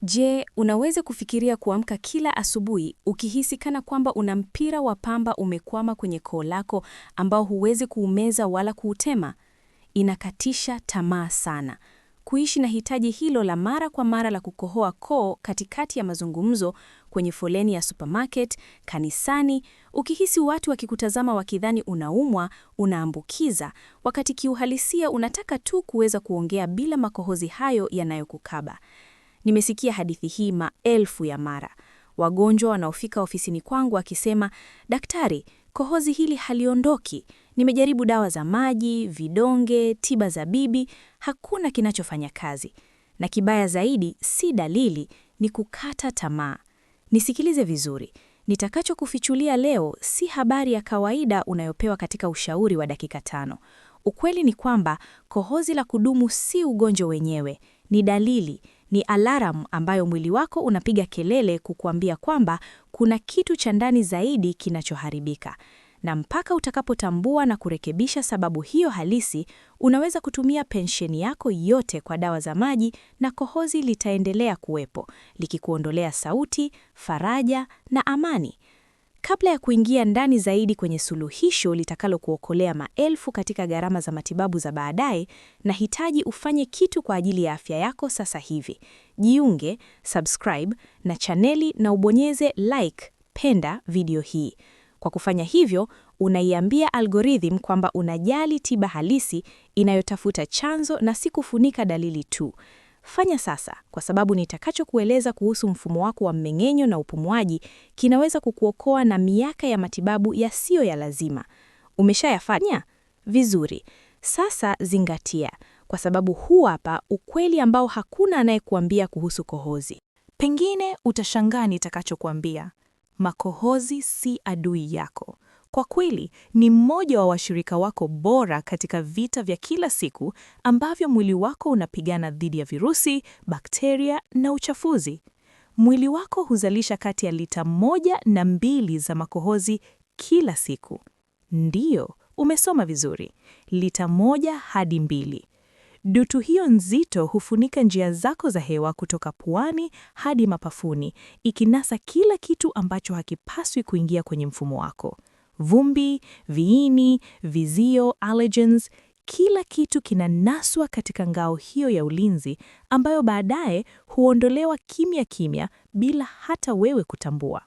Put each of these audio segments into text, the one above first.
Je, unaweza kufikiria kuamka kila asubuhi ukihisi kana kwamba una mpira wa pamba umekwama kwenye koo lako ambao huwezi kuumeza wala kuutema? Inakatisha tamaa sana. Kuishi na hitaji hilo la mara kwa mara la kukohoa koo katikati ya mazungumzo, kwenye foleni ya supermarket, kanisani, ukihisi watu wakikutazama wakidhani unaumwa, unaambukiza, wakati kiuhalisia unataka tu kuweza kuongea bila makohozi hayo yanayokukaba. Nimesikia hadithi hii maelfu ya mara. Wagonjwa wanaofika ofisini kwangu wakisema, "Daktari, kohozi hili haliondoki. Nimejaribu dawa za maji, vidonge, tiba za bibi, hakuna kinachofanya kazi." Na kibaya zaidi, si dalili, ni kukata tamaa. Nisikilize vizuri. Nitakachokufichulia leo si habari ya kawaida unayopewa katika ushauri wa dakika 5. Ukweli ni kwamba kohozi la kudumu si ugonjwa wenyewe, ni dalili, ni alarm ambayo mwili wako unapiga kelele kukuambia kwamba kuna kitu cha ndani zaidi kinachoharibika. Na mpaka utakapotambua na kurekebisha sababu hiyo halisi, unaweza kutumia pensheni yako yote kwa dawa za maji na kohozi litaendelea kuwepo, likikuondolea sauti, faraja na amani. Kabla ya kuingia ndani zaidi kwenye suluhisho litakalo kuokolea maelfu katika gharama za matibabu za baadaye, nahitaji ufanye kitu kwa ajili ya afya yako sasa hivi. Jiunge, subscribe na chaneli na ubonyeze like, penda video hii. Kwa kufanya hivyo, unaiambia algorithm kwamba unajali tiba halisi inayotafuta chanzo na si kufunika dalili tu. Fanya sasa, kwa sababu nitakachokueleza kuhusu mfumo wako wa mmeng'enyo na upumuaji kinaweza kukuokoa na miaka ya matibabu yasiyo ya lazima. Umeshayafanya? Vizuri. Sasa zingatia, kwa sababu huu hapa ukweli ambao hakuna anayekuambia kuhusu kohozi. Pengine utashangaa nitakachokuambia. Makohozi si adui yako. Kwa kweli, ni mmoja wa washirika wako bora katika vita vya kila siku ambavyo mwili wako unapigana dhidi ya virusi, bakteria na uchafuzi. Mwili wako huzalisha kati ya lita 1 na 2 za makohozi kila siku. Ndiyo, umesoma vizuri. Lita 1 hadi 2. Dutu hiyo nzito hufunika njia zako za hewa kutoka puani hadi mapafuni, ikinasa kila kitu ambacho hakipaswi kuingia kwenye mfumo wako. Vumbi, viini, vizio, allergens, kila kitu kinanaswa katika ngao hiyo ya ulinzi ambayo baadaye huondolewa kimya kimya bila hata wewe kutambua.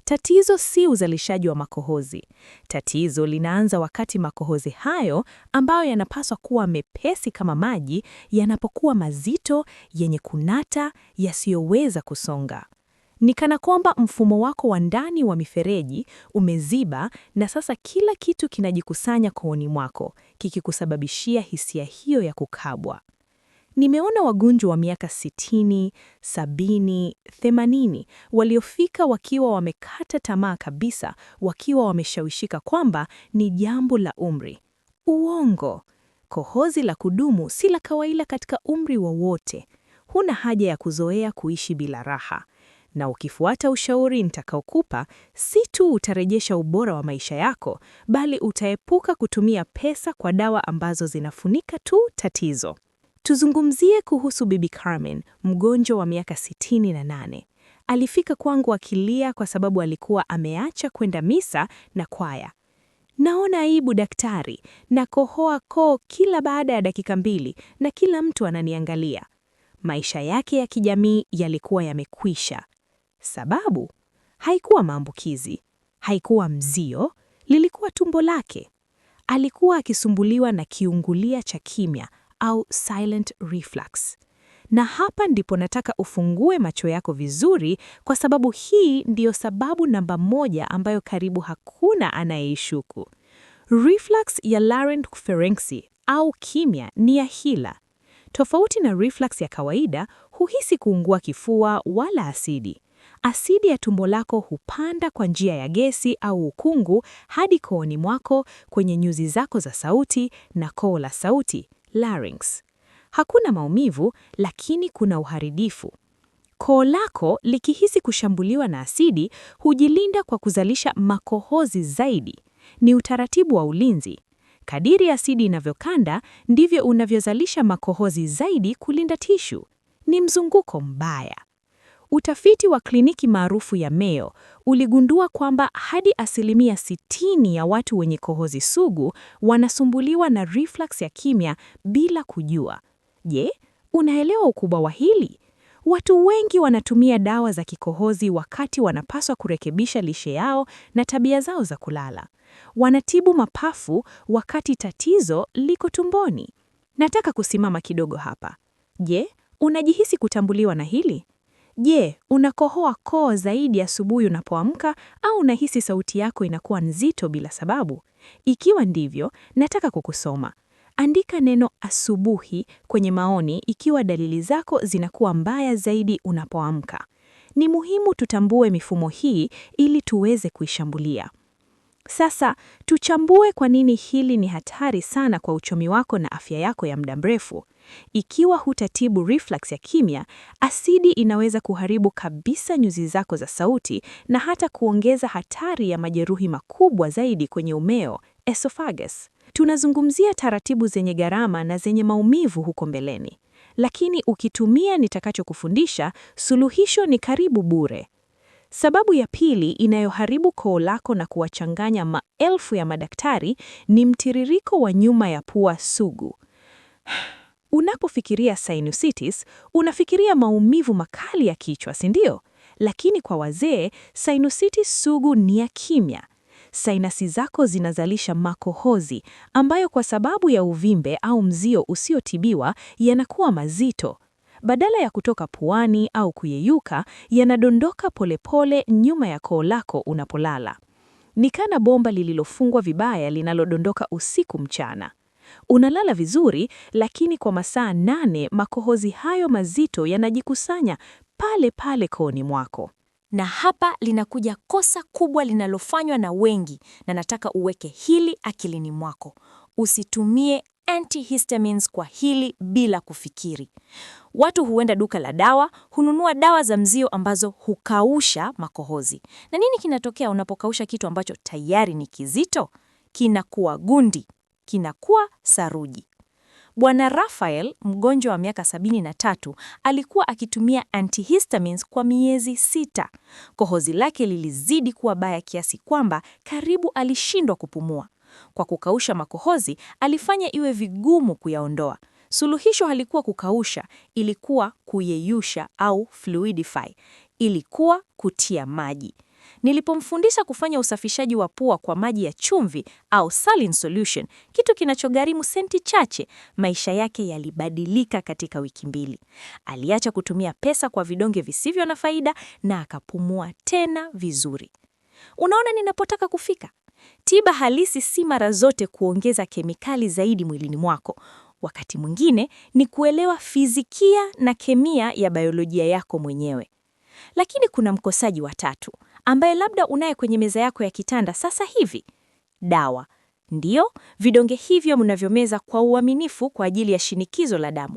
Tatizo si uzalishaji wa makohozi. Tatizo linaanza wakati makohozi hayo ambayo yanapaswa kuwa mepesi kama maji yanapokuwa mazito, yenye kunata, yasiyoweza kusonga. Ni kana kwamba mfumo wako wa ndani wa mifereji umeziba na sasa kila kitu kinajikusanya kooni mwako, kikikusababishia hisia hiyo ya kukabwa. Nimeona wagonjwa wa miaka 60, 70, 80 waliofika wakiwa wamekata tamaa kabisa, wakiwa wameshawishika kwamba ni jambo la umri. Uongo! Kohozi la kudumu si la kawaida katika umri wowote. Huna haja ya kuzoea kuishi bila raha. Na ukifuata ushauri nitakaokupa, si tu utarejesha ubora wa maisha yako, bali utaepuka kutumia pesa kwa dawa ambazo zinafunika tu tatizo. Tuzungumzie kuhusu Bibi Carmen, mgonjwa wa miaka 68. Alifika kwangu akilia kwa sababu alikuwa ameacha kwenda misa na kwaya. "Naona aibu daktari, nakohoa koo kila baada ya dakika 2 na kila mtu ananiangalia." Maisha yake ya kijamii yalikuwa yamekwisha. Sababu? Haikuwa maambukizi, haikuwa mzio, lilikuwa tumbo lake. Alikuwa akisumbuliwa na kiungulia cha kimya au silent reflux. Na hapa ndipo nataka ufungue macho yako vizuri, kwa sababu hii ndiyo sababu namba 1 ambayo karibu hakuna anayeishuku. Reflux ya laryngopharynx au kimya ni ya hila. Tofauti na reflux ya kawaida, huhisi kuungua kifua wala asidi. Asidi ya tumbo lako hupanda kwa njia ya gesi au ukungu hadi kooni mwako, kwenye nyuzi zako za sauti na koo la sauti, larynx. Hakuna maumivu, lakini kuna uharibifu. Koo lako likihisi kushambuliwa na asidi, hujilinda kwa kuzalisha makohozi zaidi. Ni utaratibu wa ulinzi. Kadiri asidi inavyokanda, ndivyo unavyozalisha makohozi zaidi kulinda tishu. Ni mzunguko mbaya. Utafiti wa kliniki maarufu ya Mayo uligundua kwamba hadi 60% ya watu wenye kohozi sugu wanasumbuliwa na reflux ya kimya bila kujua. Je, unaelewa ukubwa wa hili? Watu wengi wanatumia dawa za kikohozi wakati wanapaswa kurekebisha lishe yao na tabia zao za kulala. Wanatibu mapafu wakati tatizo liko tumboni. Nataka kusimama kidogo hapa. Je, unajihisi kutambuliwa na hili? Je, unakohoa koo zaidi asubuhi unapoamka au unahisi sauti yako inakuwa nzito bila sababu? Ikiwa ndivyo, nataka kukusoma. Andika neno asubuhi kwenye maoni ikiwa dalili zako zinakuwa mbaya zaidi unapoamka. Ni muhimu tutambue mifumo hii ili tuweze kuishambulia. Sasa, tuchambue kwa nini hili ni hatari sana kwa uchumi wako na afya yako ya muda mrefu. Ikiwa hutatibu reflux ya kimya, asidi inaweza kuharibu kabisa nyuzi zako za sauti na hata kuongeza hatari ya majeruhi makubwa zaidi kwenye umeo, esophagus. Tunazungumzia taratibu zenye gharama na zenye maumivu huko mbeleni. Lakini ukitumia nitakachokufundisha, suluhisho ni karibu bure. Sababu ya pili inayoharibu koo lako na kuwachanganya maelfu ya madaktari ni mtiririko wa nyuma ya pua sugu. Unapofikiria sinusitis, unafikiria maumivu makali ya kichwa, si ndio? Lakini kwa wazee, sinusitis sugu ni ya kimya. Sainasi zako zinazalisha makohozi ambayo kwa sababu ya uvimbe au mzio usiotibiwa yanakuwa mazito. Badala ya kutoka puani au kuyeyuka, yanadondoka polepole nyuma ya koo lako unapolala. Ni kana bomba lililofungwa vibaya linalodondoka usiku mchana. Unalala vizuri, lakini kwa masaa 8 makohozi hayo mazito yanajikusanya pale pale kooni mwako. Na hapa linakuja kosa kubwa linalofanywa na wengi, na nataka uweke hili akilini mwako. Usitumie antihistamines kwa hili bila kufikiri. Watu huenda duka la dawa, hununua dawa za mzio ambazo hukausha makohozi. Na nini kinatokea unapokausha kitu ambacho tayari ni kizito? Kinakuwa gundi, kinakuwa saruji. Bwana Raphael, mgonjwa wa miaka 73, alikuwa akitumia antihistamines kwa miezi 6. Kohozi lake lilizidi kuwa baya kiasi kwamba karibu alishindwa kupumua. Kwa kukausha makohozi, alifanya iwe vigumu kuyaondoa. Suluhisho halikuwa kukausha, ilikuwa kuyeyusha au fluidify. Ilikuwa kutia maji. Nilipomfundisha kufanya usafishaji wa pua kwa maji ya chumvi au saline solution, kitu kinachogharimu senti chache, maisha yake yalibadilika katika wiki 2. Aliacha kutumia pesa kwa vidonge visivyo na faida na akapumua tena vizuri. Unaona ninapotaka kufika? Tiba halisi si mara zote kuongeza kemikali zaidi mwilini mwako. Wakati mwingine ni kuelewa fizikia na kemia ya biolojia yako mwenyewe. Lakini kuna mkosaji wa tatu, ambaye labda unaye kwenye meza yako ya kitanda sasa hivi. Dawa. Ndiyo, vidonge hivyo mnavyomeza kwa uaminifu kwa ajili ya shinikizo la damu.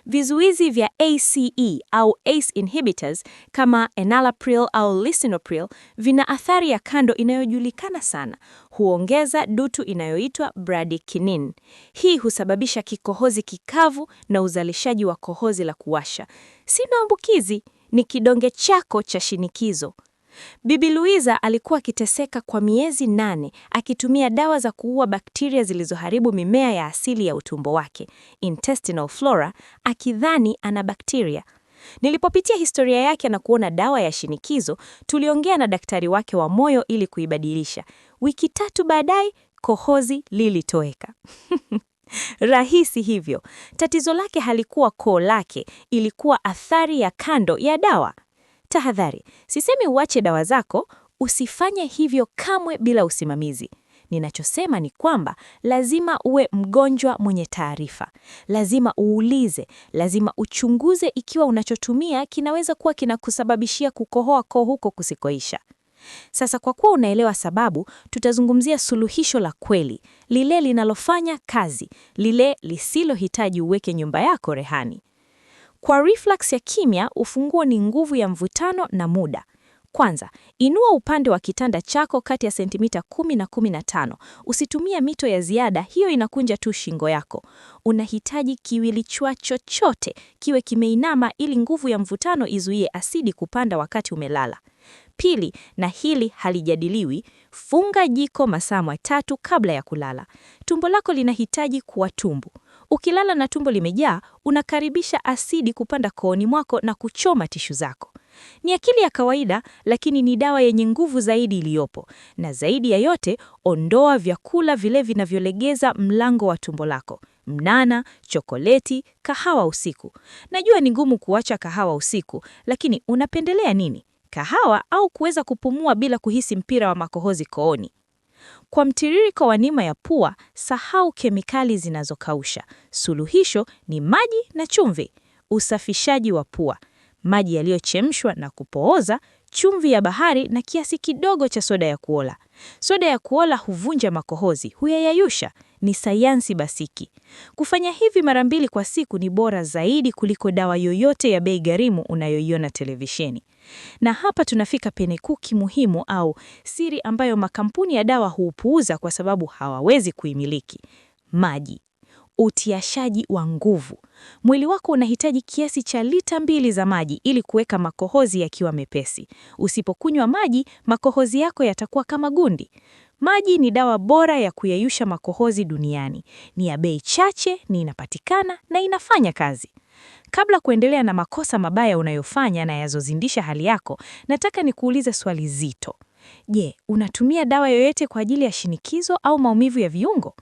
Vizuizi vya ACE au ACE inhibitors kama enalapril au lisinopril vina athari ya kando inayojulikana sana. Huongeza dutu inayoitwa bradykinin. Hii husababisha kikohozi kikavu na uzalishaji wa kohozi la kuwasha. Si maambukizi, ni kidonge chako cha shinikizo. Bibi Luiza alikuwa akiteseka kwa miezi 8 akitumia dawa za kuua bakteria zilizoharibu mimea ya asili ya utumbo wake, intestinal flora, akidhani ana bakteria. Nilipopitia historia yake na kuona dawa ya shinikizo, tuliongea na daktari wake wa moyo ili kuibadilisha. Wiki 3 baadaye, kohozi lilitoweka. Rahisi hivyo. Tatizo lake halikuwa koo lake, ilikuwa athari ya kando ya dawa. Tahadhari, sisemi uache dawa zako, usifanye hivyo kamwe bila usimamizi. Ninachosema ni kwamba lazima uwe mgonjwa mwenye taarifa. Lazima uulize, lazima uchunguze ikiwa unachotumia kinaweza kuwa kinakusababishia kukohoa koo huko kusikoisha. Sasa kwa kuwa unaelewa sababu, tutazungumzia suluhisho la kweli, lile linalofanya kazi, lile lisilohitaji uweke nyumba yako rehani. Kwa reflux ya kimya, ufunguo ni nguvu ya mvutano na muda. Kwanza, inua upande wa kitanda chako kati ya sentimita 10 na 15. Usitumie mito ya ziada, hiyo inakunja tu shingo yako. Unahitaji kiwilichwa chochote kiwe kimeinama ili nguvu ya mvutano izuie asidi kupanda wakati umelala. Pili, na hili halijadiliwi, funga jiko masaa 3 kabla ya kulala. Tumbo lako linahitaji kuwa tumbo. Ukilala na tumbo limejaa, unakaribisha asidi kupanda kooni mwako na kuchoma tishu zako. Ni akili ya kawaida, lakini ni dawa yenye nguvu zaidi iliyopo. Na zaidi ya yote, ondoa vyakula vile vinavyolegeza mlango wa tumbo lako. Mnana, chokoleti, kahawa usiku. Najua ni ngumu kuacha kahawa usiku, lakini unapendelea nini? Kahawa au kuweza kupumua bila kuhisi mpira wa makohozi kooni? Kwa mtiririko wa nima ya pua, sahau kemikali zinazokausha. Suluhisho ni maji na chumvi. Usafishaji wa pua: maji yaliyochemshwa na kupooza, chumvi ya bahari na kiasi kidogo cha soda ya kuola. Soda ya kuola huvunja makohozi, huyayayusha. Ni sayansi basiki. Kufanya hivi mara 2 kwa siku ni bora zaidi kuliko dawa yoyote ya bei gharimu unayoiona televisheni. Na hapa tunafika penekuki muhimu au siri ambayo makampuni ya dawa huupuuza kwa sababu hawawezi kuimiliki. Maji. Utiashaji wa nguvu. Mwili wako unahitaji kiasi cha lita 2 za maji ili kuweka makohozi yakiwa mepesi. Usipokunywa maji, makohozi yako yatakuwa kama gundi. Maji ni dawa bora ya kuyeyusha makohozi duniani. Ni ya bei chache, ni inapatikana na inafanya kazi. Kabla kuendelea na makosa mabaya unayofanya na yazozindisha hali yako, nataka nikuulize swali zito. Je, unatumia dawa yoyote kwa ajili ya shinikizo au maumivu ya viungo?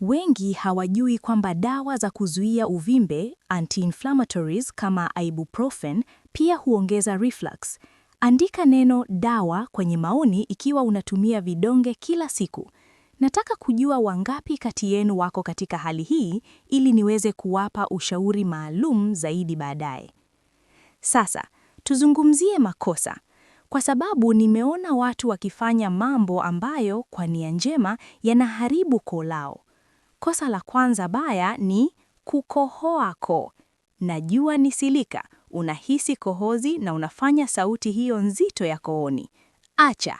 Wengi hawajui kwamba dawa za kuzuia uvimbe, anti-inflammatories kama ibuprofen, pia huongeza reflux. Andika neno dawa kwenye maoni ikiwa unatumia vidonge kila siku. Nataka kujua wangapi kati yenu wako katika hali hii ili niweze kuwapa ushauri maalum zaidi baadaye. Sasa, tuzungumzie makosa. Kwa sababu nimeona watu wakifanya mambo ambayo kwa nia njema yanaharibu koo lao. Kosa la kwanza baya ni kukohoa koo. Najua ni silika, unahisi kohozi na unafanya sauti hiyo nzito ya kooni. Acha.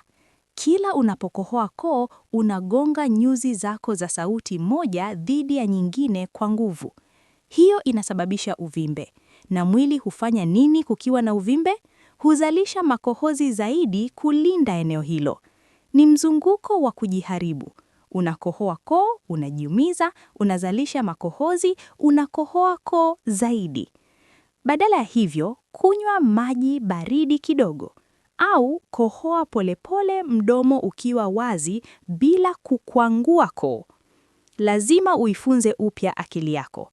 Kila unapokohoa koo, unagonga nyuzi zako za sauti moja dhidi ya nyingine kwa nguvu. Hiyo inasababisha uvimbe. Na mwili hufanya nini kukiwa na uvimbe? Huzalisha makohozi zaidi kulinda eneo hilo. Ni mzunguko wa kujiharibu. Unakohoa koo, unajiumiza, unazalisha makohozi, unakohoa koo zaidi. Badala ya hivyo, kunywa maji baridi kidogo. Au kohoa polepole mdomo ukiwa wazi bila kukwangua koo. Lazima uifunze upya akili yako.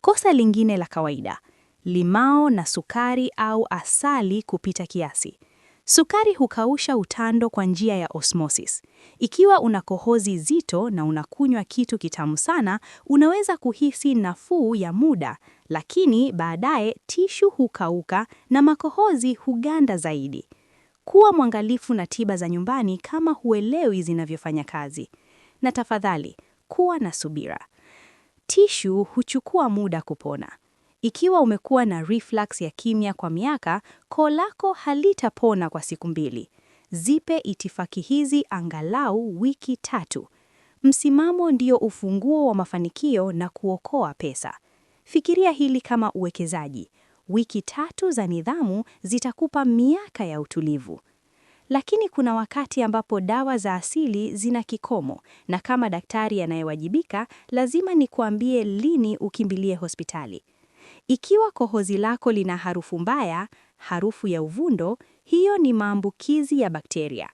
Kosa lingine la kawaida: limao na sukari au asali kupita kiasi. Sukari hukausha utando kwa njia ya osmosis. Ikiwa una kohozi zito na unakunywa kitu kitamu sana, unaweza kuhisi nafuu ya muda, lakini baadaye tishu hukauka na makohozi huganda zaidi. Kuwa mwangalifu na tiba za nyumbani kama huelewi zinavyofanya kazi. Na tafadhali, kuwa na subira. Tishu huchukua muda kupona. Ikiwa umekuwa na reflux ya kimya kwa miaka, koo lako halitapona kwa siku 2. Zipe itifaki hizi angalau wiki 3. Msimamo ndio ufunguo wa mafanikio na kuokoa pesa. Fikiria hili kama uwekezaji. Wiki 3 za nidhamu zitakupa miaka ya utulivu. Lakini kuna wakati ambapo dawa za asili zina kikomo, na kama daktari anayewajibika, lazima nikuambie lini ukimbilie hospitali. Ikiwa kohozi lako lina harufu mbaya, harufu ya uvundo, hiyo ni maambukizi ya bakteria.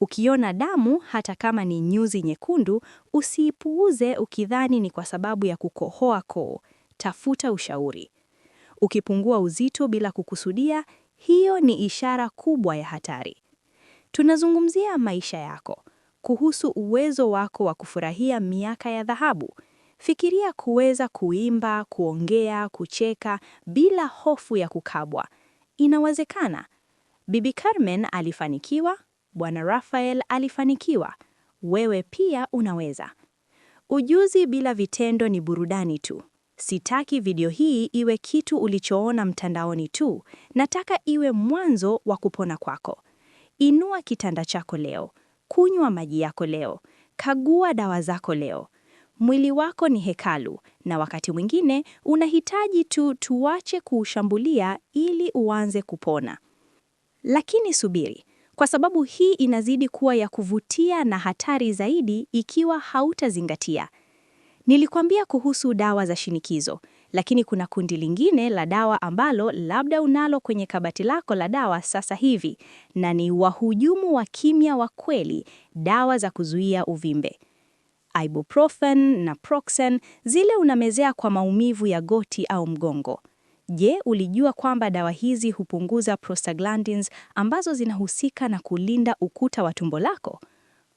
Ukiona damu, hata kama ni nyuzi nyekundu, usiipuuze ukidhani ni kwa sababu ya kukohoa koo. Tafuta ushauri. Ukipungua uzito bila kukusudia, hiyo ni ishara kubwa ya hatari. Tunazungumzia maisha yako, kuhusu uwezo wako wa kufurahia miaka ya dhahabu. Fikiria kuweza kuimba, kuongea, kucheka bila hofu ya kukabwa. Inawezekana. Bibi Carmen alifanikiwa, Bwana Raphael alifanikiwa. Wewe pia unaweza. Ujuzi bila vitendo ni burudani tu. Sitaki video hii iwe kitu ulichoona mtandaoni tu. Nataka iwe mwanzo wa kupona kwako. Inua kitanda chako leo, kunywa maji yako leo, kagua dawa zako leo. Mwili wako ni hekalu, na wakati mwingine unahitaji tuache kuushambulia ili uanze kupona. Lakini subiri, kwa sababu hii inazidi kuwa ya kuvutia na hatari zaidi ikiwa hautazingatia. Nilikwambia kuhusu dawa za shinikizo, lakini kuna kundi lingine la dawa ambalo labda unalo kwenye kabati lako la dawa sasa hivi, na ni wahujumu wa kimya wa kweli, dawa za kuzuia uvimbe. Ibuprofen na Proxen, zile unamezea kwa maumivu ya goti au mgongo. Je, ulijua kwamba dawa hizi hupunguza prostaglandins ambazo zinahusika na kulinda ukuta wa tumbo lako?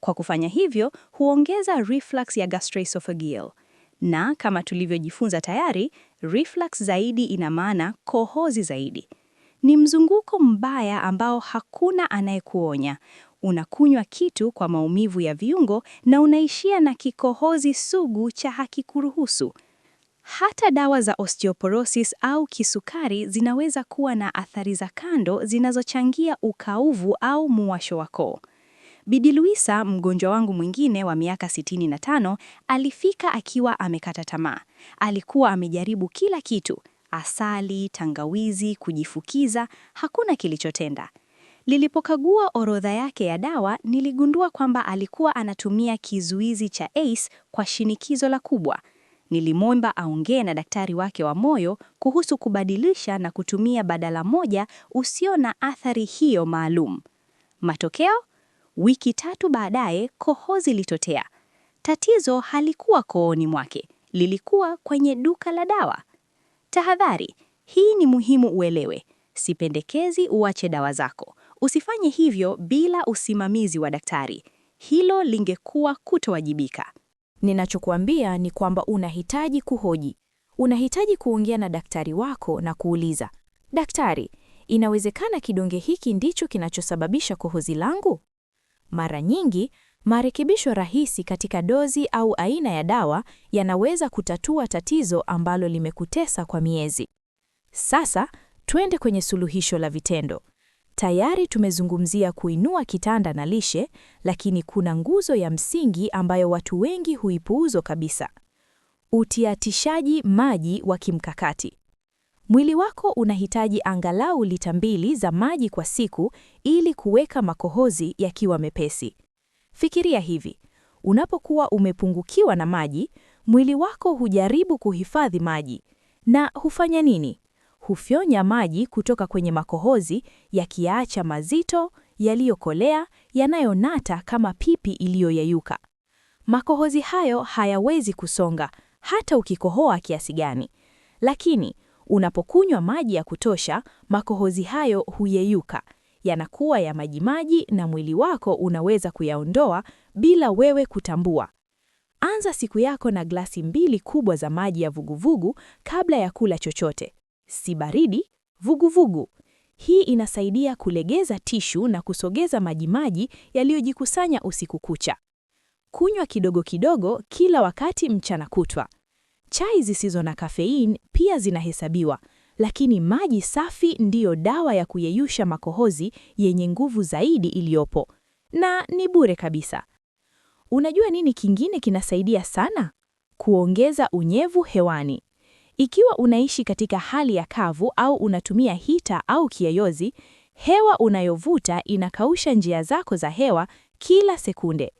Kwa kufanya hivyo, huongeza reflux ya gastroesophageal. Na kama tulivyojifunza tayari, reflux zaidi ina maana kohozi zaidi. Ni mzunguko mbaya ambao hakuna anayekuonya. Unakunywa kitu kwa maumivu ya viungo na unaishia na kikohozi sugu cha hakikuruhusu. Hata dawa za osteoporosis au kisukari zinaweza kuwa na athari za kando zinazochangia ukauvu au muwasho wa koo. Bidi Luisa, mgonjwa wangu mwingine wa miaka 65, alifika akiwa amekata tamaa. Alikuwa amejaribu kila kitu, asali, tangawizi, kujifukiza, hakuna kilichotenda. Nilipokagua orodha yake ya dawa, niligundua kwamba alikuwa anatumia kizuizi cha ACE kwa shinikizo la kubwa. Nilimwomba aongee na daktari wake wa moyo kuhusu kubadilisha na kutumia badala moja usio na athari hiyo maalum. Matokeo? Wiki 3 baadaye kohozi litotea. Tatizo halikuwa kooni mwake, lilikuwa kwenye duka la dawa. Tahadhari, hii ni muhimu uelewe. Sipendekezi uache dawa zako. Usifanye hivyo bila usimamizi wa daktari. Hilo lingekuwa kutowajibika. Ninachokuambia ni kwamba unahitaji kuhoji. Unahitaji kuongea na daktari wako na kuuliza, daktari, inawezekana kidonge hiki ndicho kinachosababisha kohozi langu? Mara nyingi, marekebisho rahisi katika dozi au aina ya dawa yanaweza kutatua tatizo ambalo limekutesa kwa miezi. Sasa, twende kwenye suluhisho la vitendo. Tayari tumezungumzia kuinua kitanda na lishe, lakini kuna nguzo ya msingi ambayo watu wengi huipuuza kabisa. Utiatishaji maji wa kimkakati. Mwili wako unahitaji angalau lita 2 za maji kwa siku ili kuweka makohozi yakiwa mepesi. Fikiria hivi, unapokuwa umepungukiwa na maji, mwili wako hujaribu kuhifadhi maji. Na hufanya nini? Hufyonya maji kutoka kwenye makohozi yakiyaacha mazito, yaliyokolea, yanayonata kama pipi iliyoyeyuka. Makohozi hayo hayawezi kusonga hata ukikohoa kiasi gani. Lakini unapokunywa maji ya kutosha, makohozi hayo huyeyuka, yanakuwa ya majimaji na mwili wako unaweza kuyaondoa bila wewe kutambua. Anza siku yako na glasi 2 kubwa za maji ya vuguvugu kabla ya kula chochote. Si baridi, vuguvugu. Hii inasaidia kulegeza tishu na kusogeza majimaji yaliyojikusanya usiku kucha. Kunywa kidogo kidogo kila wakati mchana kutwa. Chai zisizo na kafein pia zinahesabiwa, lakini maji safi ndiyo dawa ya kuyeyusha makohozi yenye nguvu zaidi iliyopo. Na ni bure kabisa. Unajua nini kingine kinasaidia sana? Kuongeza unyevu hewani. Ikiwa unaishi katika hali ya kavu au unatumia hita au kiyoyozi, hewa unayovuta inakausha njia zako za hewa kila sekunde.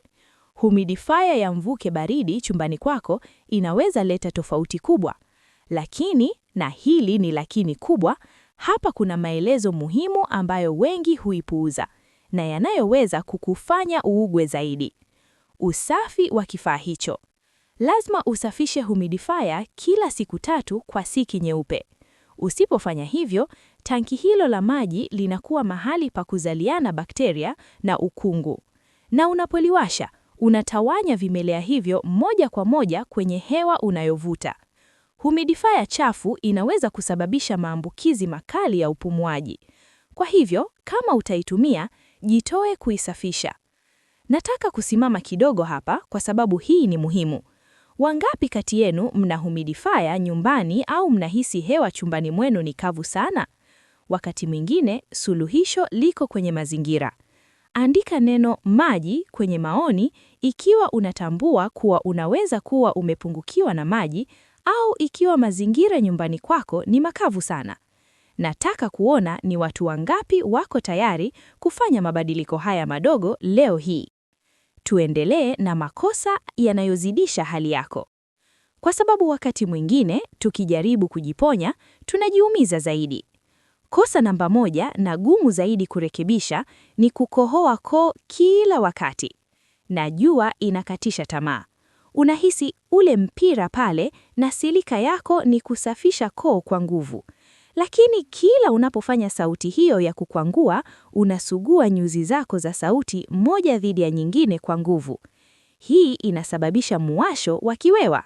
Humidifier ya mvuke baridi chumbani kwako inaweza leta tofauti kubwa. Lakini, na hili ni lakini kubwa, hapa kuna maelezo muhimu ambayo wengi huipuuza na yanayoweza kukufanya uugwe zaidi. Usafi wa kifaa hicho. Lazima usafishe humidifier kila siku 3 kwa siki nyeupe. Usipofanya hivyo, tanki hilo la maji linakuwa mahali pa kuzaliana bakteria na ukungu. Na unapoliwasha, unatawanya vimelea hivyo moja kwa moja kwenye hewa unayovuta. Humidifier chafu inaweza kusababisha maambukizi makali ya upumuaji. Kwa hivyo, kama utaitumia, jitoe kuisafisha. Nataka kusimama kidogo hapa kwa sababu hii ni muhimu. Wangapi kati yenu mna humidifier nyumbani au mnahisi hewa chumbani mwenu ni kavu sana? Wakati mwingine, suluhisho liko kwenye mazingira. Andika neno maji kwenye maoni ikiwa unatambua kuwa unaweza kuwa umepungukiwa na maji au ikiwa mazingira nyumbani kwako ni makavu sana. Nataka kuona ni watu wangapi wako tayari kufanya mabadiliko haya madogo leo hii. Tuendelee na makosa yanayozidisha hali yako. Kwa sababu wakati mwingine, tukijaribu kujiponya, tunajiumiza zaidi. Kosa namba 1 na gumu zaidi kurekebisha ni kukohoa koo kila wakati. Najua inakatisha tamaa. Unahisi ule mpira pale na silika yako ni kusafisha koo kwa nguvu. Lakini kila unapofanya sauti hiyo ya kukwangua, unasugua nyuzi zako za sauti moja dhidi ya nyingine kwa nguvu. Hii inasababisha muwasho wa kiwewa.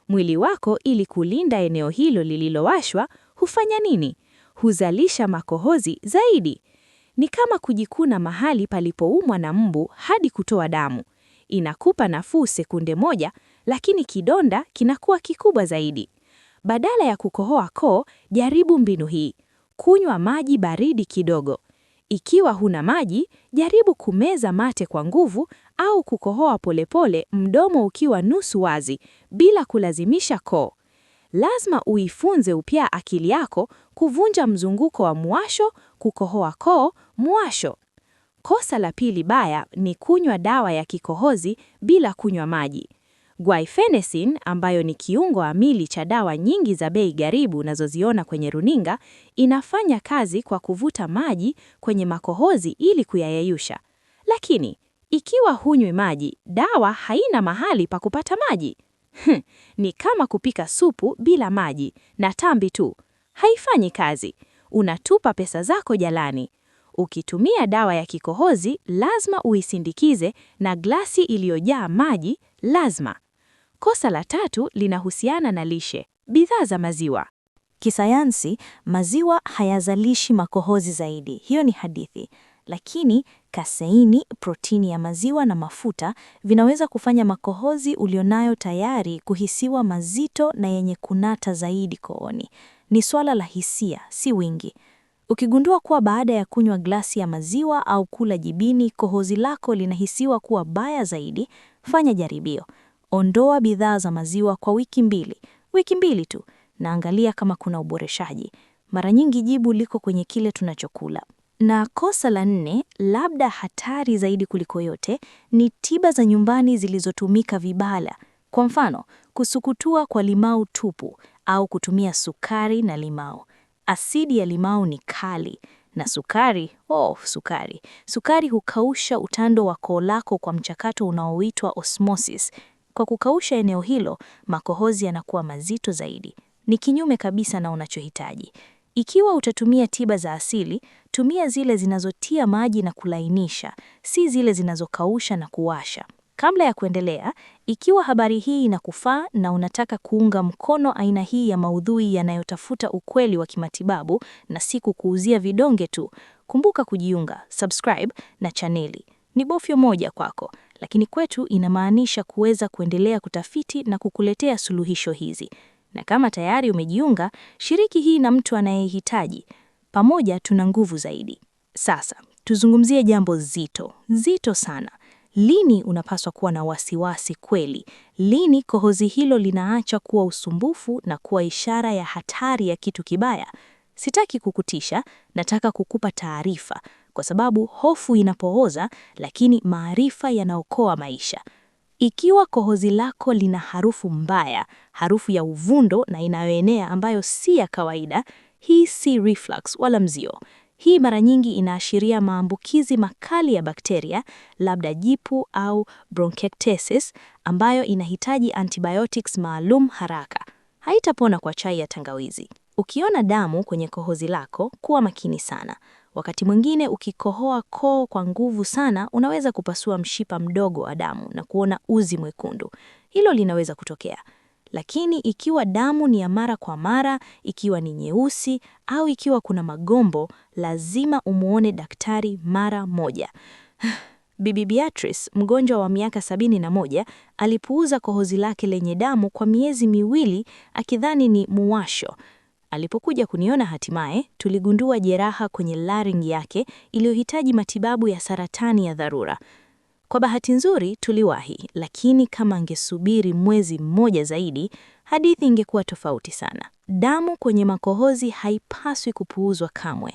Mwili wako ili kulinda eneo hilo lililowashwa, hufanya nini? Huzalisha makohozi zaidi. Ni kama kujikuna mahali palipoumwa na mbu hadi kutoa damu. Inakupa nafuu sekunde moja, lakini kidonda kinakuwa kikubwa zaidi. Badala ya kukohoa koo, jaribu mbinu hii. Kunywa maji baridi kidogo. Ikiwa huna maji, jaribu kumeza mate kwa nguvu au kukohoa polepole, mdomo ukiwa nusu wazi, bila kulazimisha koo. Lazima uifunze upya akili yako kuvunja mzunguko wa muwasho, kukohoa koo, muwasho. Kosa la pili baya ni kunywa dawa ya kikohozi bila kunywa maji. Guaifenesin, ambayo ni kiungo amili cha dawa nyingi za bei gharibu unazoziona kwenye runinga, inafanya kazi kwa kuvuta maji kwenye makohozi ili kuyayeyusha. Lakini, ikiwa hunywi maji, dawa haina mahali pa kupata maji. Ni kama kupika supu bila maji na tambi tu. Haifanyi kazi. Unatupa pesa zako jalani. Ukitumia dawa ya kikohozi, lazima uisindikize na glasi iliyojaa maji, lazima. Kosa la 3 linahusiana na lishe, bidhaa za maziwa. Kisayansi, maziwa hayazalishi makohozi zaidi. Hiyo ni hadithi. Lakini kaseini, protini ya maziwa na mafuta vinaweza kufanya makohozi ulionayo tayari kuhisiwa mazito na yenye kunata zaidi kooni. Ni swala la hisia, si wingi. Ukigundua kuwa baada ya kunywa glasi ya maziwa au kula jibini kohozi lako linahisiwa kuwa baya zaidi, fanya jaribio. Ondoa bidhaa za maziwa kwa wiki 2. Wiki 2 tu, na angalia kama kuna uboreshaji. Mara nyingi jibu liko kwenye kile tunachokula. Na kosa la 4, labda hatari zaidi kuliko yote, ni tiba za nyumbani zilizotumika vibaya. Kwa mfano, kusukutua kwa limau tupu au kutumia sukari na limau. Asidi ya limau ni kali na sukari, Sukari hukausha utando wa koo lako kwa mchakato unaoitwa osmosis. Kwa kukausha eneo hilo, makohozi yanakuwa mazito zaidi. Ni kinyume kabisa na unachohitaji. Ikiwa utatumia tiba za asili, tumia zile zinazotia maji na kulainisha, si zile zinazokausha na kuwasha. Kabla ya kuendelea, ikiwa habari hii inakufaa na unataka kuunga mkono aina hii ya maudhui yanayotafuta ukweli wa kimatibabu na si kukuuzia vidonge tu, kumbuka kujiunga, subscribe na chaneli. Ni bofyo moja kwako, lakini kwetu inamaanisha kuweza kuendelea kutafiti na kukuletea suluhisho hizi. Na kama tayari umejiunga, shiriki hii na mtu anayehitaji. Pamoja tuna nguvu zaidi. Sasa, tuzungumzie jambo zito sana. Lini unapaswa kuwa na wasiwasi kweli? Lini kohozi hilo linaacha kuwa usumbufu na kuwa ishara ya hatari ya kitu kibaya? Sitaki kukutisha, nataka kukupa taarifa, kwa sababu hofu inapooza, lakini maarifa yanaokoa maisha. Ikiwa kohozi lako lina harufu mbaya, harufu ya uvundo na inayoenea ambayo si ya kawaida, hii si reflux wala mzio. Hii mara nyingi inaashiria maambukizi makali ya bakteria, labda jipu au bronchiectasis, ambayo inahitaji antibiotics maalum haraka. Haitapona kwa chai ya tangawizi. Ukiona damu kwenye kohozi lako, kuwa makini sana. Wakati mwingine ukikohoa koo kwa nguvu sana, unaweza kupasua mshipa mdogo wa damu na kuona uzi mwekundu. Hilo linaweza kutokea. Lakini ikiwa damu ni ya mara kwa mara, ikiwa ni nyeusi, au ikiwa kuna magombo, lazima umuone daktari mara moja. Bibi Beatrice, mgonjwa wa miaka 71, alipuuza kohozi lake lenye damu kwa miezi 2 akidhani ni muwasho. Alipokuja kuniona hatimaye, tuligundua jeraha kwenye larynx yake iliyohitaji matibabu ya saratani ya dharura. Kwa bahati nzuri tuliwahi, lakini kama angesubiri mwezi mmoja zaidi, hadithi ingekuwa tofauti sana. Damu kwenye makohozi haipaswi kupuuzwa kamwe.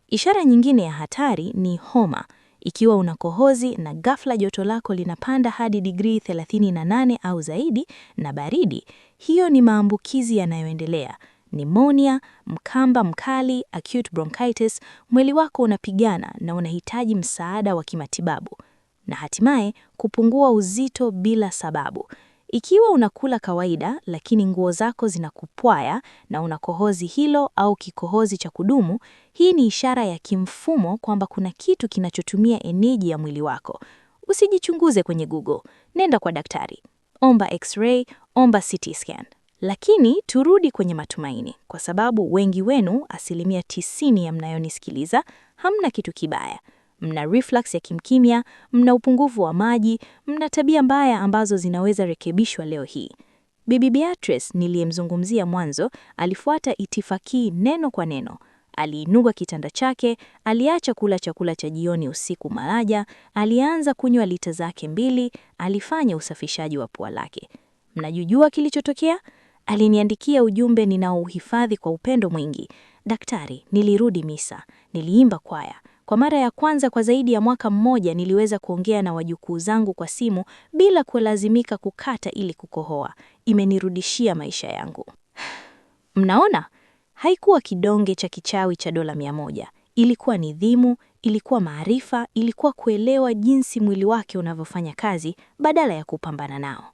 Ishara nyingine ya hatari ni homa. Ikiwa una kohozi na ghafla joto lako linapanda hadi digrii 38 au zaidi na baridi, hiyo ni maambukizi yanayoendelea. Pneumonia, mkamba mkali, acute bronchitis, mwili wako unapigana na unahitaji msaada wa kimatibabu. Na hatimaye kupungua uzito bila sababu. Ikiwa unakula kawaida lakini nguo zako zinakupwaya na una kohozi hilo au kikohozi cha kudumu, hii ni ishara ya kimfumo kwamba kuna kitu kinachotumia eneji ya mwili wako. Usijichunguze kwenye Google, nenda kwa daktari. Omba X-ray, omba CT scan. Lakini turudi kwenye matumaini, kwa sababu wengi wenu, 90% ya mnayonisikiliza, hamna kitu kibaya. Mna reflux ya kimkimya, mna upungufu wa maji, mna tabia mbaya ambazo zinaweza rekebishwa leo hii. Bibi Beatrice niliyemzungumzia mwanzo alifuata itifaki neno kwa neno. Aliinuka kitanda chake, aliacha kula chakula cha jioni usiku maraja, alianza kunywa lita zake 2, alifanya usafishaji wa pua lake. Mnajua kilichotokea? Aliniandikia ujumbe ninaouhifadhi kwa upendo mwingi. Daktari, nilirudi misa, niliimba kwaya. Kwa mara ya kwanza kwa zaidi ya mwaka mmoja niliweza kuongea na wajukuu zangu kwa simu bila kulazimika kukata ili kukohoa. Imenirudishia maisha yangu. Mnaona? Haikuwa kidonge cha kichawi cha dola 100. Ilikuwa nidhamu, ilikuwa maarifa, ilikuwa kuelewa jinsi mwili wake unavyofanya kazi badala ya kupambana nao.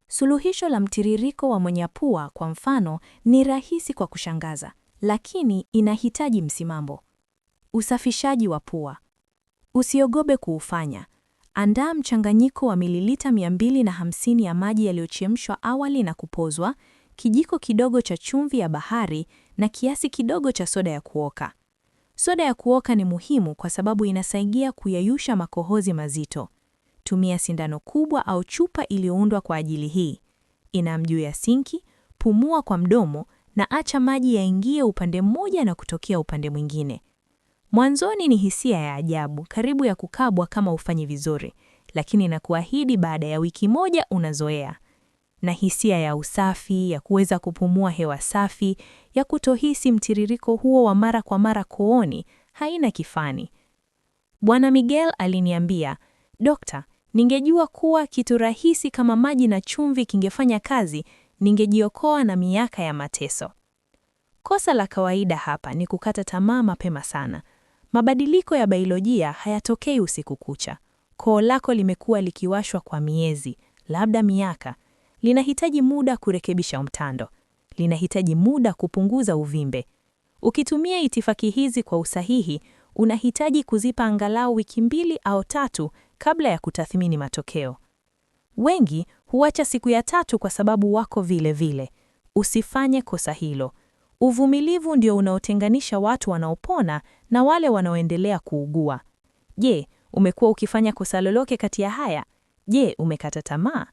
Suluhisho la mtiririko wa mwenyapua kwa mfano ni rahisi kwa kushangaza, lakini inahitaji msimamo. Usafishaji wa pua. Usiogope kuufanya. Andaa mchanganyiko wa mililita 250 ya maji yaliyochemshwa awali na kupozwa, kijiko kidogo cha chumvi ya bahari na kiasi kidogo cha soda ya kuoka. Soda ya kuoka ni muhimu kwa sababu inasaidia kuyayusha makohozi mazito. Tumia sindano kubwa au chupa iliyoundwa kwa ajili hii. Ina juu ya sinki, pumua kwa mdomo na acha maji yaingie upande mmoja na kutokea upande mwingine. Mwanzoni ni hisia ya ajabu, karibu ya kukabwa kama ufanyi vizuri, lakini nakuahidi baada ya wiki moja unazoea. Na hisia ya usafi, ya kuweza kupumua hewa safi, ya kutohisi mtiririko huo wa mara kwa mara kooni, haina kifani. Bwana Miguel aliniambia, "Dokta, ningejua kuwa kitu rahisi kama maji na chumvi kingefanya kazi, ningejiokoa na miaka ya mateso." Kosa la kawaida hapa ni kukata tamaa mapema sana. Mabadiliko ya biolojia hayatokei usiku kucha. Koo lako limekuwa likiwashwa kwa miezi, labda miaka. Linahitaji muda kurekebisha mtando. Linahitaji muda kupunguza uvimbe. Ukitumia itifaki hizi kwa usahihi, unahitaji kuzipa angalau wiki 2 au 3 kabla ya kutathmini matokeo. Wengi huacha siku ya 3 kwa sababu wako vile vile. Usifanye kosa hilo. Uvumilivu ndio unaotenganisha watu wanaopona na wale wanaoendelea kuugua. Je, umekuwa ukifanya kosa lolote kati ya haya? Je, umekata tamaa?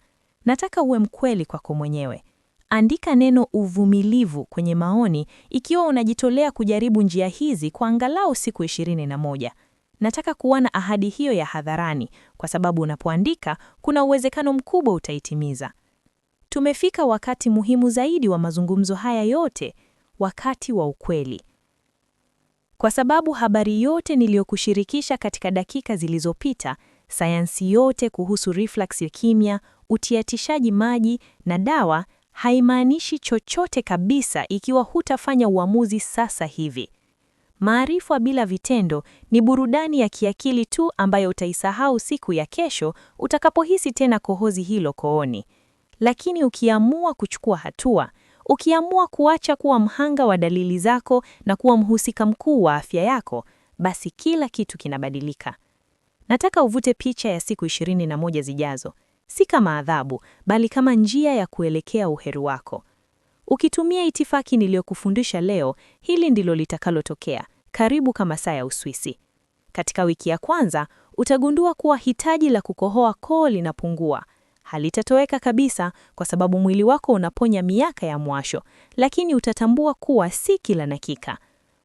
Nataka uwe mkweli kwako mwenyewe. Andika neno uvumilivu kwenye maoni ikiwa unajitolea kujaribu njia hizi kwa angalau siku 21. Nataka kuona ahadi hiyo ya hadharani kwa sababu unapoandika kuna uwezekano mkubwa utaitimiza. Tumefika wakati muhimu zaidi wa mazungumzo haya yote, wakati wa ukweli. Kwa sababu habari yote niliyokushirikisha katika dakika zilizopita, sayansi yote kuhusu reflux ya kimya, utiatishaji maji na dawa, haimaanishi chochote kabisa ikiwa hutafanya uamuzi sasa hivi. Maarifa bila vitendo ni burudani ya kiakili tu ambayo utaisahau siku ya kesho utakapohisi tena kohozi hilo kooni. Lakini ukiamua kuchukua hatua, ukiamua kuacha kuwa mhanga wa dalili zako na kuwa mhusika mkuu wa afya yako, basi kila kitu kinabadilika. Nataka uvute picha ya siku 21 zijazo, si kama adhabu, bali kama njia ya kuelekea uheri wako. Ukitumia itifaki niliyokufundisha leo, hili ndilo litakalotokea, karibu kama saa ya Uswisi. Katika wiki ya kwanza, utagundua kuwa hitaji la kukohoa koo linapungua. Halitatoweka kabisa kwa sababu mwili wako unaponya miaka ya mwasho, lakini utatambua kuwa si kila dakika.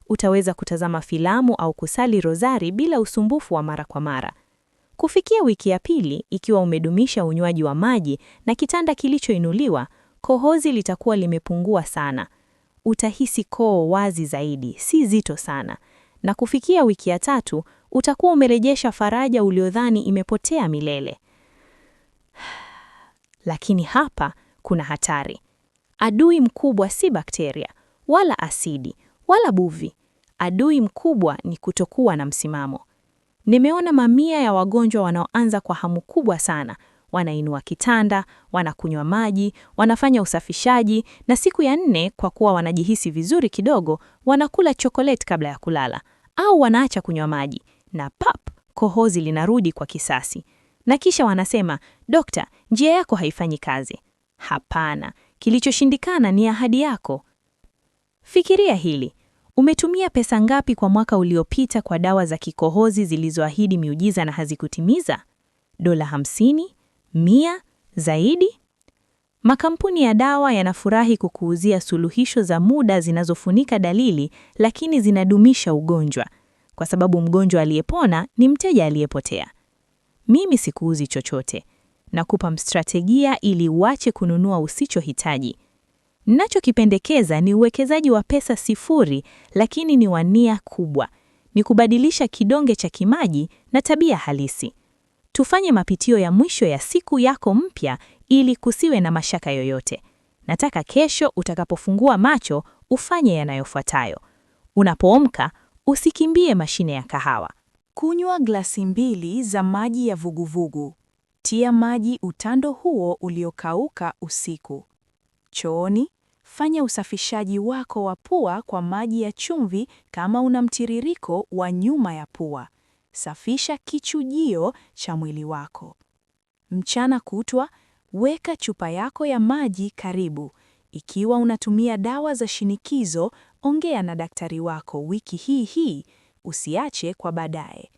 Utaweza kutazama filamu au kusali rozari bila usumbufu wa mara kwa mara. Kufikia wiki ya pili, ikiwa umedumisha unywaji wa maji na kitanda kilichoinuliwa, kohozi litakuwa limepungua sana. Utahisi koo wazi zaidi, si zito sana. Na kufikia wiki ya tatu, utakuwa umerejesha faraja uliodhani imepotea milele. Lakini hapa kuna hatari. Adui mkubwa si bakteria, wala asidi, wala buvi. Adui mkubwa ni kutokuwa na msimamo. Nimeona mamia ya wagonjwa wanaoanza kwa hamu kubwa sana. Wanainua kitanda, wanakunywa maji, wanafanya usafishaji, na siku ya 4 kwa kuwa wanajihisi vizuri kidogo, wanakula chokoleti kabla ya kulala, au wanaacha kunywa maji, na kohozi linarudi kwa kisasi. Na kisha wanasema, "Dokta, njia yako haifanyi kazi." Hapana, kilichoshindikana ni ahadi yako. Fikiria hili. Umetumia pesa ngapi kwa mwaka uliopita kwa dawa za kikohozi zilizoahidi miujiza na hazikutimiza? $50, 100, zaidi? Makampuni ya dawa yanafurahi kukuuzia suluhisho za muda zinazofunika dalili, lakini zinadumisha ugonjwa, kwa sababu mgonjwa aliyepona ni mteja aliyepotea. Mimi sikuuzi chochote. Nakupa strategia ili uache kununua usichohitaji. Ninachokipendekeza ni uwekezaji wa pesa sifuri, lakini ni wa nia kubwa. Ni kubadilisha kidonge cha kimaji na tabia halisi. Tufanye mapitio ya mwisho ya siku yako mpya ili kusiwe na mashaka yoyote. Nataka kesho utakapofungua macho ufanye yanayofuatayo. Unapoamka, usikimbie mashine ya kahawa. Kunywa glasi 2 za maji ya vuguvugu. Tia maji utando huo uliokauka usiku. Chooni, fanya usafishaji wako wa pua kwa maji ya chumvi kama una mtiririko wa nyuma ya pua. Safisha kichujio cha mwili wako. Mchana kutwa, weka chupa yako ya maji karibu. Ikiwa unatumia dawa za shinikizo, ongea na daktari wako wiki hii, usiache kwa baadaye.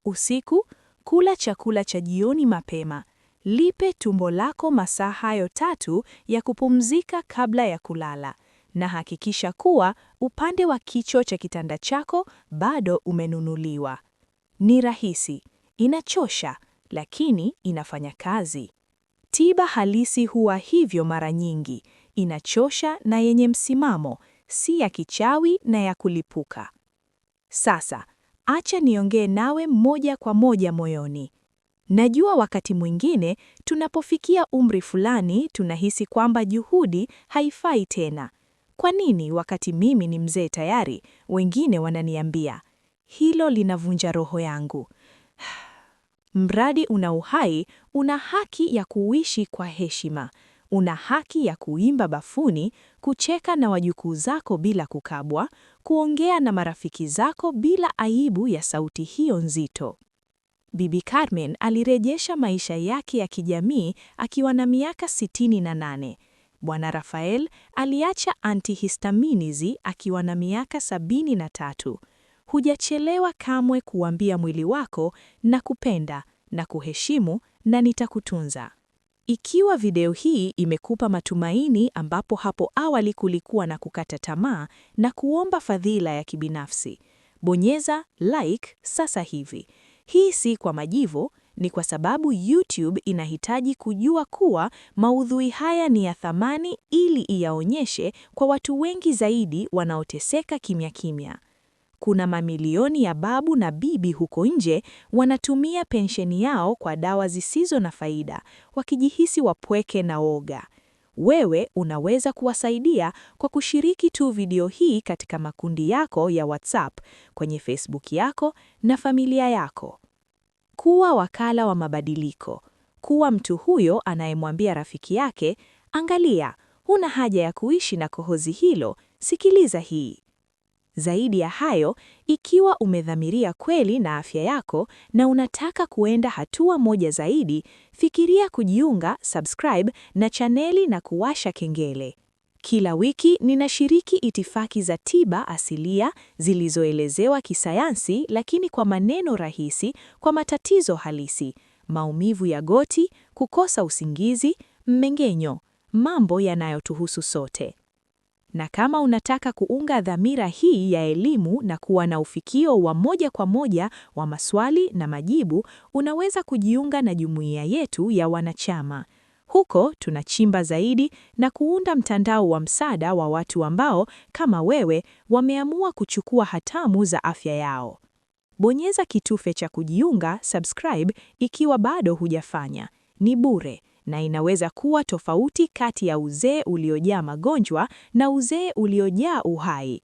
Usiku, kula chakula cha jioni mapema. Lipe tumbo lako masaa hayo 3 ya kupumzika kabla ya kulala, na hakikisha kuwa upande wa kichwa cha kitanda chako bado umenunuliwa. Ni rahisi, inachosha, lakini inafanya kazi. Tiba halisi huwa hivyo mara nyingi, inachosha na yenye msimamo, si ya kichawi na ya kulipuka. Sasa, acha niongee nawe moja kwa moja moyoni. Najua wakati mwingine tunapofikia umri fulani tunahisi kwamba juhudi haifai tena. Kwa nini wakati mimi ni mzee tayari, wengine wananiambia, hilo linavunja roho yangu. Mradi una uhai, una haki ya kuishi kwa heshima. Una haki ya kuimba bafuni, kucheka na wajukuu zako bila kukabwa, kuongea na marafiki zako bila aibu ya sauti hiyo nzito. Bibi Carmen alirejesha maisha yake ya kijamii akiwa na miaka 68. Bwana Rafael aliacha antihistaminizi akiwa na miaka 73. Hujachelewa kamwe kuambia mwili wako na kupenda na kuheshimu na nitakutunza. Ikiwa video hii imekupa matumaini ambapo hapo awali kulikuwa na kukata tamaa na kuomba fadhila ya kibinafsi, bonyeza like sasa hivi. Hii si kwa majivu, ni kwa sababu YouTube inahitaji kujua kuwa maudhui haya ni ya thamani ili iyaonyeshe kwa watu wengi zaidi wanaoteseka kimya kimya. Kuna mamilioni ya babu na bibi huko nje wanatumia pensheni yao kwa dawa zisizo na faida, wakijihisi wapweke na woga. Wewe unaweza kuwasaidia kwa kushiriki tu video hii katika makundi yako ya WhatsApp, kwenye Facebook yako na familia yako. Kuwa wakala wa mabadiliko. Kuwa mtu huyo anayemwambia rafiki yake, angalia, huna haja ya kuishi na kohozi hilo, sikiliza hii. Zaidi ya hayo, ikiwa umedhamiria kweli na afya yako na unataka kuenda hatua moja zaidi, fikiria kujiunga, subscribe na chaneli na kuwasha kengele. Kila wiki ninashiriki itifaki za tiba asilia zilizoelezewa kisayansi lakini kwa maneno rahisi kwa matatizo halisi. maumivu ya goti, kukosa usingizi, mmeng'enyo, mambo yanayotuhusu sote. Na kama unataka kuunga dhamira hii ya elimu na kuwa na ufikio wa moja kwa moja wa maswali na majibu, unaweza kujiunga na jumuiya yetu ya wanachama. Huko tunachimba zaidi na kuunda mtandao wa msaada wa watu ambao, kama wewe, wameamua kuchukua hatamu za afya yao. Bonyeza kitufe cha kujiunga, subscribe, ikiwa bado hujafanya. Ni bure na inaweza kuwa tofauti kati ya uzee uliojaa magonjwa na uzee uliojaa uhai.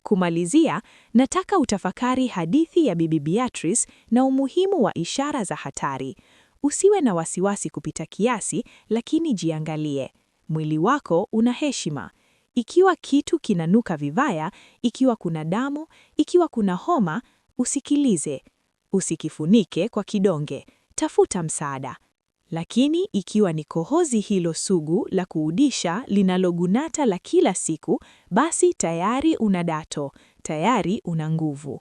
Kumalizia, nataka utafakari hadithi ya Bibi Beatrice na umuhimu wa ishara za hatari. Usiwe na wasiwasi kupita kiasi, lakini jiangalie. Mwili wako una heshima. Ikiwa kitu kinanuka vibaya, ikiwa kuna damu, ikiwa kuna homa, usikilize. Usikifunike kwa kidonge. Tafuta msaada. Lakini ikiwa ni kohozi hilo sugu la kuudisha linalogunata la kila siku, basi tayari una dato, tayari una nguvu.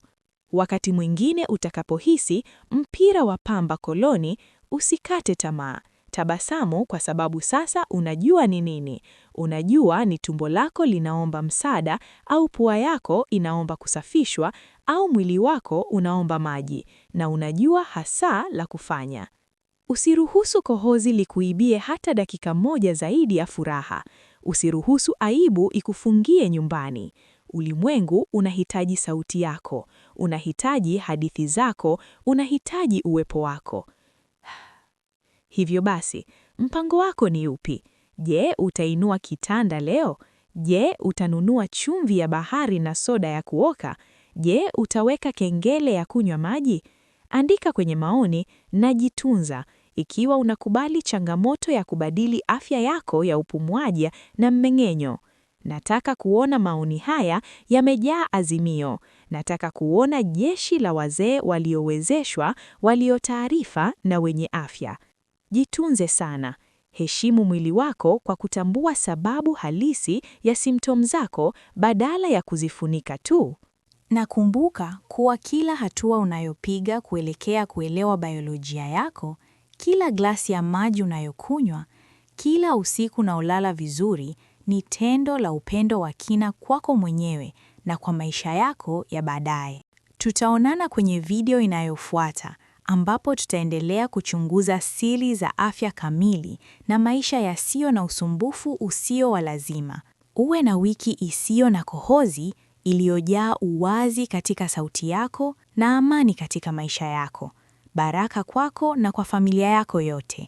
Wakati mwingine utakapohisi mpira wa pamba koloni, usikate tamaa. Tabasamu kwa sababu sasa unajua ni nini. Unajua ni tumbo lako linaomba msaada, au pua yako inaomba kusafishwa, au mwili wako unaomba maji, na unajua hasa la kufanya. Usiruhusu kohozi likuibie hata dakika moja zaidi ya furaha. Usiruhusu aibu ikufungie nyumbani. Ulimwengu unahitaji sauti yako, unahitaji hadithi zako, unahitaji uwepo wako. Hivyo basi, mpango wako ni upi? Je, utainua kitanda leo? Je, utanunua chumvi ya bahari na soda ya kuoka? Je, utaweka kengele ya kunywa maji? Andika kwenye maoni na jitunza ikiwa unakubali changamoto ya kubadili afya yako ya upumuaji na mmeng'enyo. Nataka kuona maoni haya yamejaa azimio. Nataka kuona jeshi la wazee waliowezeshwa, waliotaarifa na wenye afya. Jitunze sana. Heshimu mwili wako kwa kutambua sababu halisi ya symptoms zako badala ya kuzifunika tu. Na kumbuka kuwa kila hatua unayopiga kuelekea kuelewa biolojia yako, kila glasi ya maji unayokunywa, kila usiku unaolala vizuri ni tendo la upendo wa kina kwako mwenyewe na kwa maisha yako ya baadaye. Tutaonana kwenye video inayofuata ambapo tutaendelea kuchunguza siri za afya kamili na maisha yasiyo na usumbufu usio wa lazima. Uwe na wiki isiyo na kohozi, iliyojaa uwazi katika sauti yako na amani katika maisha yako. Baraka kwako na kwa familia yako yote.